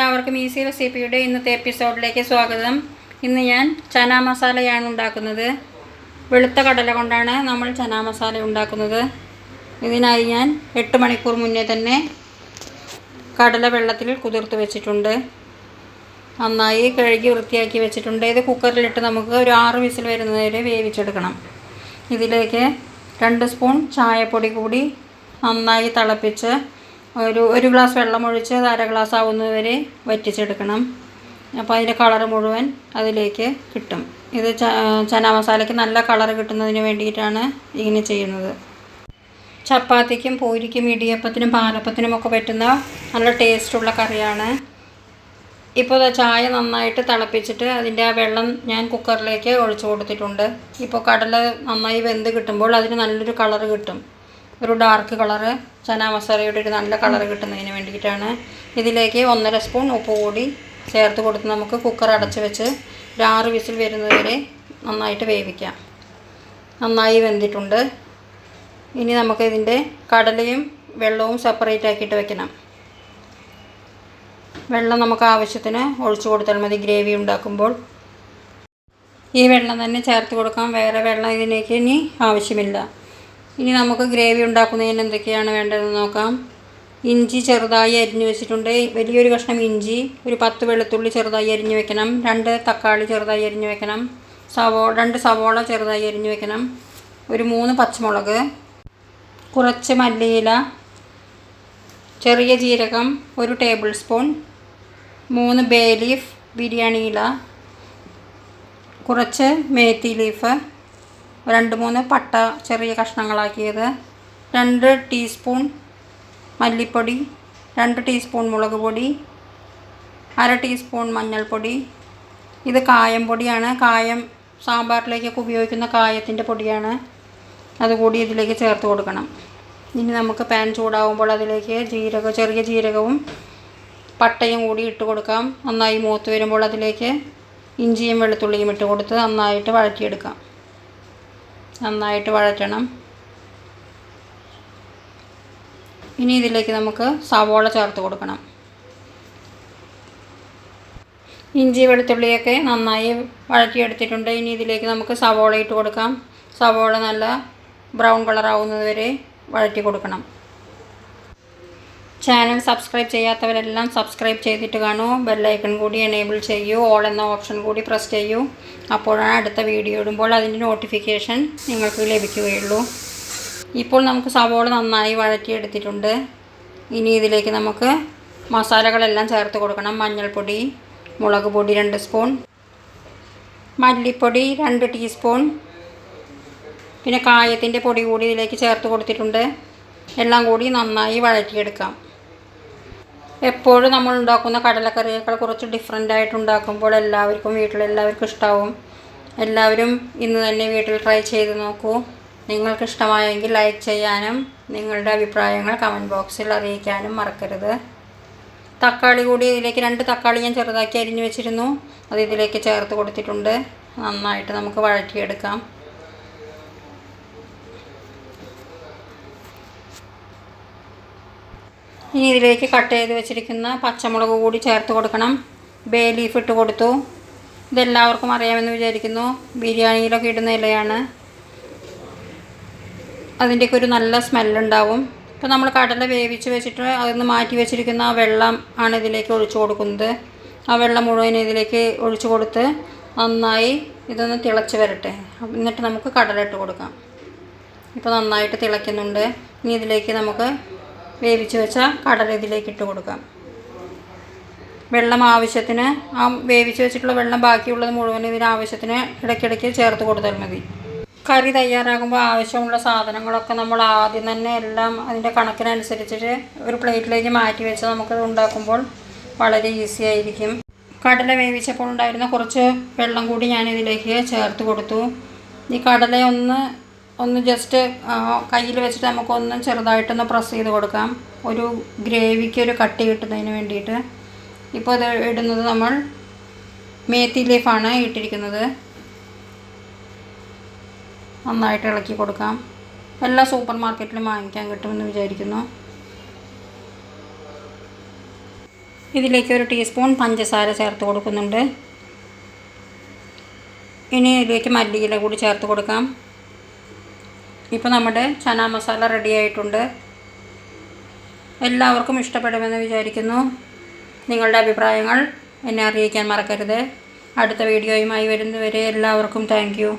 എല്ലാവർക്കും ഈസി റെസിപ്പിയുടെ ഇന്നത്തെ എപ്പിസോഡിലേക്ക് സ്വാഗതം. ഇന്ന് ഞാൻ ചന മസാലയാണ് ഉണ്ടാക്കുന്നത്. വെളുത്ത കടല കൊണ്ടാണ് നമ്മൾ ചന മസാല ഉണ്ടാക്കുന്നത്. ഇതിനായി ഞാൻ 8 മണിക്കൂർ മുന്നേ തന്നെ കടല വെള്ളത്തിൽ കുതിർത്ത് വെച്ചിട്ടുണ്ട്. നന്നായി കഴുകി വൃത്തിയാക്കി വെച്ചിട്ടുണ്ട്. ഇത് കുക്കറിലിട്ട് നമുക്ക് ഒരു 6 വിസിൽ വരുന്നതുവരെ വേവിച്ചെടുക്കണം. ഇതിലേക്ക് 2 സ്പൂൺ ചായപ്പൊടി കൂടി നന്നായി തിളപ്പിച്ച് ഒരു ഗ്ലാസ് വെള്ളം ഒഴിച്ച് അര ഗ്ലാസ് ആവുന്നതുവരെ വറ്റിച്ചെടുക്കണം. അപ്പോൾ അതിൻ്റെ കളറ് മുഴുവൻ അതിലേക്ക് കിട്ടും. ഇത് ചന മസാലയ്ക്ക് നല്ല കളറ് കിട്ടുന്നതിന് വേണ്ടിയിട്ടാണ് ഇങ്ങനെ ചെയ്യുന്നത്. ചപ്പാത്തിക്കും പൂരിക്കും ഇടിയപ്പത്തിനും പാലപ്പത്തിനും ഒക്കെ പറ്റുന്ന നല്ല ടേസ്റ്റുള്ള കറിയാണ്. ഇപ്പോൾ ചായ നന്നായിട്ട് തിളപ്പിച്ചിട്ട് അതിൻ്റെ ആ വെള്ളം ഞാൻ കുക്കറിലേക്ക് ഒഴിച്ചു കൊടുത്തിട്ടുണ്ട്. ഇപ്പോൾ കടല നന്നായി വെന്ത് കിട്ടുമ്പോൾ അതിന് നല്ലൊരു കളറ് കിട്ടും. ഒരു ഡാർക്ക് കളറ് ചന മസാലയുടെ ഒരു നല്ല കളറ് കിട്ടുന്നതിന് വേണ്ടിയിട്ടാണ്. ഇതിലേക്ക് 1.5 സ്പൂൺ ഉപ്പ് കൂടി ചേർത്ത് കൊടുത്ത് നമുക്ക് കുക്കർ അടച്ച് വെച്ച് ഒരു 6 വിസിൽ വരുന്നതുവരെ നന്നായിട്ട് വേവിക്കാം. നന്നായി വെന്തിട്ടുണ്ട്. ഇനി നമുക്ക് ഇതിൻ്റെ കടലയും വെള്ളവും സെപ്പറേറ്റ് ആക്കിയിട്ട് വെക്കണം. വെള്ളം നമുക്ക് ആവശ്യത്തിന് ഒഴിച്ചു കൊടുത്താൽ മതി ഗ്രേവി ഉണ്ടാക്കുമ്പോൾ. ഈ വെള്ളം തന്നെ ചേർത്ത് കൊടുക്കാം. വേറെ വെള്ളം ഇതിലേക്ക് ഇനി ആവശ്യമില്ല. ഇനി നമുക്ക് ഗ്രേവി ഉണ്ടാക്കുന്നതിന് എന്തൊക്കെയാണ് വേണ്ടതെന്ന് നോക്കാം. ഇഞ്ചി ചെറുതായി അരിഞ്ഞു വെച്ചിട്ടുണ്ട്. വലിയൊരു കഷ്ണം ഇഞ്ചി, ഒരു 10 വെളുത്തുള്ളി ചെറുതായി അരിഞ്ഞു വെക്കണം. 2 തക്കാളി ചെറുതായി അരിഞ്ഞു വെക്കണം. 2 സവോള ചെറുതായി അരിഞ്ഞു വെക്കണം. ഒരു 3 പച്ചമുളക്, കുറച്ച് മല്ലിയില, ചെറിയ ജീരകം 1 table spoon, 3 bay leaf biryani ഇല, കുറച്ച് മേത്തി ലീഫ്, 2-3 പട്ട ചെറിയ കഷ്ണങ്ങളാക്കിയത്, 2 ടീസ്പൂൺ മല്ലിപ്പൊടി, 2 ടീസ്പൂൺ മുളക് പൊടി, 1/2 ടീസ്പൂൺ മഞ്ഞൾപ്പൊടി. ഇത് കായം പൊടിയാണ്. കായം സാമ്പാറിലേക്കൊക്കെ ഉപയോഗിക്കുന്ന കായത്തിൻ്റെ പൊടിയാണ്. അതുകൂടി ഇതിലേക്ക് ചേർത്ത് കൊടുക്കണം. ഇനി നമുക്ക് പാൻ ചൂടാവുമ്പോൾ അതിലേക്ക് ചെറിയ ജീരകവും പട്ടയും കൂടി ഇട്ട് കൊടുക്കാം. നന്നായി മൂത്ത് വരുമ്പോൾ അതിലേക്ക് ഇഞ്ചിയും വെളുത്തുള്ളിയും ഇട്ട് കൊടുത്ത് നന്നായിട്ട് വഴറ്റിയെടുക്കാം. നന്നായിട്ട് വഴറ്റണം. ഇനി ഇതിലേക്ക് നമുക്ക് സവോള ചേർത്ത് കൊടുക്കണം. ഇഞ്ചി വെളുത്തുള്ളിയൊക്കെ നന്നായി വഴറ്റിയെടുത്തിട്ടുണ്ട്. ഇനി ഇതിലേക്ക് നമുക്ക് സവോള ഇട്ട് കൊടുക്കാം. സവോള നല്ല ബ്രൗൺ കളറാവുന്നത് വരെ വഴറ്റി കൊടുക്കണം. ചാനൽ സബ്സ്ക്രൈബ് ചെയ്യാത്തവരെല്ലാം സബ്സ്ക്രൈബ് ചെയ്തിട്ട് കാണൂ. ബെല്ലൈക്കൺ കൂടി എനേബിൾ ചെയ്യൂ. ഓൾ എന്ന ഓപ്ഷൻ കൂടി പ്രസ് ചെയ്യൂ. അപ്പോഴാണ് അടുത്ത വീഡിയോ ഇടുമ്പോൾ അതിൻ്റെ നോട്ടിഫിക്കേഷൻ നിങ്ങൾക്ക് ലഭിക്കുകയുള്ളൂ. ഇപ്പോൾ നമുക്ക് സവോള നന്നായി വഴറ്റിയെടുത്തിട്ടുണ്ട്. ഇനി ഇതിലേക്ക് നമുക്ക് മസാലകളെല്ലാം ചേർത്ത് കൊടുക്കണം. മഞ്ഞൾപ്പൊടി, മുളക് പൊടി 2 സ്പൂൺ, മല്ലിപ്പൊടി 2 ടീസ്പൂൺ, പിന്നെ കായത്തിൻ്റെ പൊടി കൂടി ഇതിലേക്ക് ചേർത്ത് കൊടുത്തിട്ടുണ്ട്. എല്ലാം കൂടി നന്നായി വഴറ്റിയെടുക്കാം. എപ്പോഴും നമ്മൾ ഉണ്ടാക്കുന്ന കടലക്കറിയേക്കാൾ കുറച്ച് ഡിഫറെൻ്റ് ആയിട്ട് ഉണ്ടാക്കുമ്പോൾ വീട്ടിലെല്ലാവർക്കും ഇഷ്ടമാവും. എല്ലാവരും ഇന്ന് തന്നെ വീട്ടിൽ ട്രൈ ചെയ്ത് നോക്കൂ. നിങ്ങൾക്ക് ഇഷ്ടമായെങ്കിൽ ലൈക്ക് ചെയ്യാനും നിങ്ങളുടെ അഭിപ്രായങ്ങൾ കമൻറ്റ് ബോക്സിൽ അറിയിക്കാനും മറക്കരുത്. തക്കാളി കൂടി ഇതിലേക്ക് 2 തക്കാളി ഞാൻ ചെറുതാക്കി അരിഞ്ഞു വെച്ചിരുന്നു. അത് ഇതിലേക്ക് ചേർത്ത് കൊടുത്തിട്ടുണ്ട്. നന്നായിട്ട് നമുക്ക് വഴറ്റിയെടുക്കാം. ഇനി ഇതിലേക്ക് കട്ട് ചെയ്ത് വെച്ചിരിക്കുന്ന പച്ചമുളക് കൂടി ചേർത്ത് കൊടുക്കണം. ബേ ലീഫ് ഇട്ട് കൊടുത്തു. ഇതെല്ലാവർക്കും അറിയാമെന്ന് വിചാരിക്കുന്നു. ബിരിയാണിയിലൊക്കെ ഇടുന്ന ഇലയാണ്. അതിൻ്റെയൊക്കെ ഒരു നല്ല സ്മെല്ലുണ്ടാവും. ഇപ്പോൾ നമ്മൾ കടല വേവിച്ച് വെച്ചിട്ട് അതിൽ മാറ്റി വെച്ചിരിക്കുന്ന ആ വെള്ളം ആണ് ഇതിലേക്ക് ഒഴിച്ചു കൊടുക്കുന്നത്. ആ വെള്ളം മുഴുവൻ ഇതിലേക്ക് ഒഴിച്ചു കൊടുത്ത് നന്നായി ഇതൊന്ന് തിളച്ച് വരട്ടെ. എന്നിട്ട് നമുക്ക് കടല ഇട്ട് കൊടുക്കാം. ഇപ്പോൾ നന്നായിട്ട് തിളയ്ക്കുന്നുണ്ട്. ഇനി ഇതിലേക്ക് നമുക്ക് വേവിച്ച് വെച്ച കടല ഇതിലേക്ക് ഇട്ട് കൊടുക്കാം. വെള്ളം ആവശ്യത്തിന്, ആ വേവിച്ച് വെച്ചിട്ടുള്ള വെള്ളം ബാക്കിയുള്ളത് മുഴുവൻ ഇതിനാവശ്യത്തിന് ഇടയ്ക്കിടയ്ക്ക് ചേർത്ത് കൊടുത്താൽ മതി. കറി തയ്യാറാകുമ്പോൾ ആവശ്യമുള്ള സാധനങ്ങളൊക്കെ നമ്മൾ ആദ്യം തന്നെ എല്ലാം അതിൻ്റെ കണക്കിനനുസരിച്ചിട്ട് ഒരു പ്ലേറ്റിലേക്ക് മാറ്റി വെച്ച് നമുക്കത് ഉണ്ടാക്കുമ്പോൾ വളരെ ഈസി ആയിരിക്കും. കടല വേവിച്ചപ്പോൾ ഉണ്ടായിരുന്ന കുറച്ച് വെള്ളം കൂടി ഞാൻ ഇതിലേക്ക് ചേർത്ത് കൊടുത്തു. ഈ കടല ഒന്ന് ജസ്റ്റ് കയ്യിൽ വെച്ചിട്ട് നമുക്കൊന്ന് ചെറുതായിട്ടൊന്ന് പ്രസ് ചെയ്ത് കൊടുക്കാം. ഒരു ഗ്രേവിക്ക് ഒരു കട്ടി കിട്ടുന്നതിന് വേണ്ടിയിട്ട്. ഇപ്പോൾ ഇത് ഇടുന്നത് നമ്മൾ മേത്തി ലീഫാണ് ഇട്ടിരിക്കുന്നത്. നന്നായിട്ട് ഇളക്കി കൊടുക്കാം. എല്ലാ സൂപ്പർ മാർക്കറ്റിലും വാങ്ങിക്കാൻ കിട്ടുമെന്ന് വിചാരിക്കുന്നു. ഇതിലേക്ക് 1 ടീസ്പൂൺ പഞ്ചസാര ചേർത്ത് കൊടുക്കുന്നുണ്ട്. ഇനി ഇതിലേക്ക് മല്ലിയില കൂടി ചേർത്ത് കൊടുക്കാം. ഇപ്പോൾ നമ്മുടെ ചന മസാല റെഡി ആയിട്ടുണ്ട്. എല്ലാവർക്കും ഇഷ്ടപ്പെടുമെന്ന് വിചാരിക്കുന്നു. നിങ്ങളുടെ അഭിപ്രായങ്ങൾ എന്നെ അറിയിക്കാൻ മറക്കരുത്. അടുത്ത വീഡിയോയുമായി വരുന്നതുവരെ എല്ലാവർക്കും താങ്ക് യു.